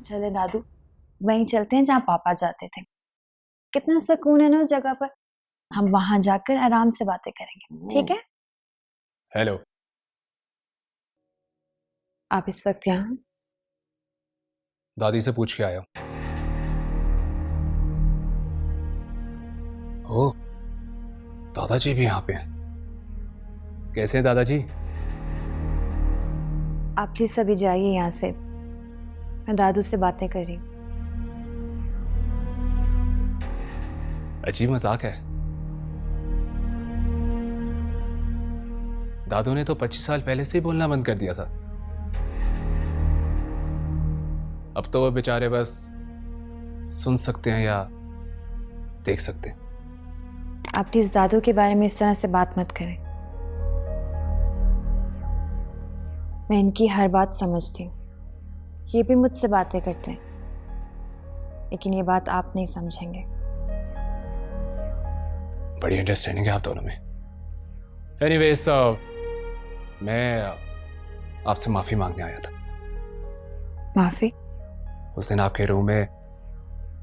चले दादू, वहीं चलते हैं जहाँ पापा जाते थे। कितना सुकून है ना उस जगह पर। हम वहां जाकर आराम से बातें करेंगे, ठीक है? हेलो। आप इस वक्त यहाँ? दादी से पूछ के आया हूँ। ओह, दादाजी भी यहाँ पे हैं। कैसे हैं दादाजी? आप प्लीज अभी जाइए यहाँ से, मैं दादू से बातें कर रही हूँ। अजीब मजाक है। दादू ने तो 25 साल पहले से ही बोलना बंद कर दिया था। अब तो वो बेचारे बस सुन सकते हैं या देख सकते हैं। आप प्लीज दादू के बारे में इस तरह से बात मत करें। मैं इनकी हर बात समझती हूँ, ये भी मुझसे बातें करते हैं, लेकिन ये बात आप नहीं समझेंगे। बड़ी अंडरस्टैंडिंग है आप दोनों में। एनीवेज, मैं आपसे माफी मांगने आया था। माफी? उस दिन आपके रूम में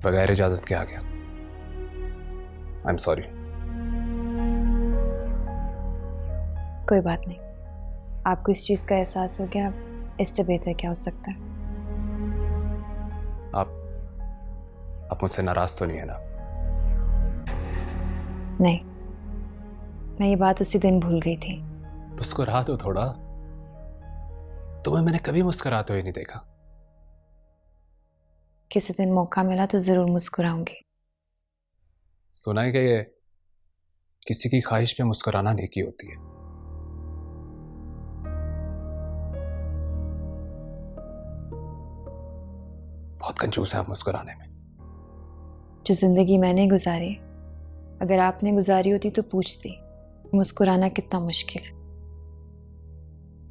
बगैर इजाजत के आ गया। I am sorry. कोई बात नहीं, आपको इस चीज का एहसास हो गया, इससे बेहतर क्या हो सकता है? आप मुझसे नाराज तो नहीं है ना? नहीं, मैं ये बात उसी दिन भूल गई थी। मुस्कुरा दो थोड़ा। तुम्हें मैंने कभी मुस्कुराते हुए नहीं देखा। किसी दिन मौका मिला तो जरूर मुस्कुराऊंगी। सुना है कि ये किसी की ख्वाहिश पे मुस्कुराना नेकी होती है। बहुत कंजूस है आप मुस्कुराने में। जो जिंदगी मैंने गुजारी, अगर आपने गुजारी होती तो पूछती मुस्कुराना कितना मुश्किल है।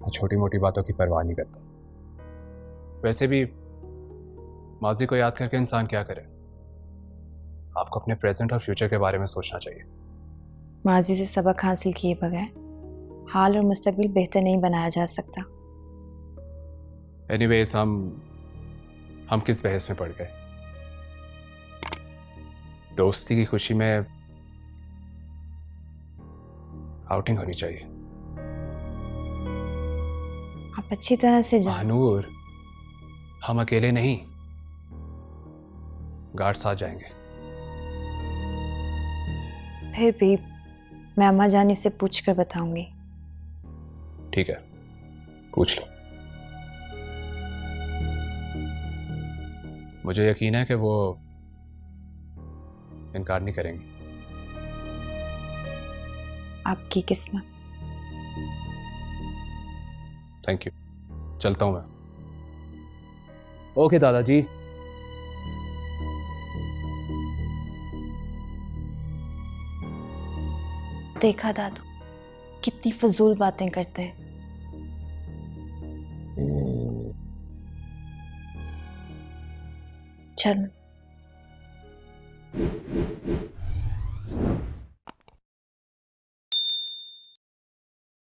मैं छोटी मोटी बातों की परवाह नहीं करता। वैसे भी माजी को याद करके इंसान क्या करे? आपको अपने प्रेजेंट और फ्यूचर के बारे में सोचना चाहिए। माजी से सबक हासिल किए बगैर हाल और मुस्तकबिल बेहतर नहीं बनाया जा सकता। एनीवेज, हम किस बहस में पड़ गए? दोस्ती की खुशी में आउटिंग होनी चाहिए। आप अच्छी तरह से जान। नूर, हम अकेले नहीं, गार्ड साथ जाएंगे। फिर भी मैं अम्मा जानी से पूछ कर बताऊंगी। ठीक है, पूछ लो। मुझे यकीन है कि वो इनकार नहीं करेंगी। आपकी किस्मत। Thank you. चलता हूं मैं। ओके दादाजी। देखा दादू, कितनी फजूल बातें करते हैं। चलो।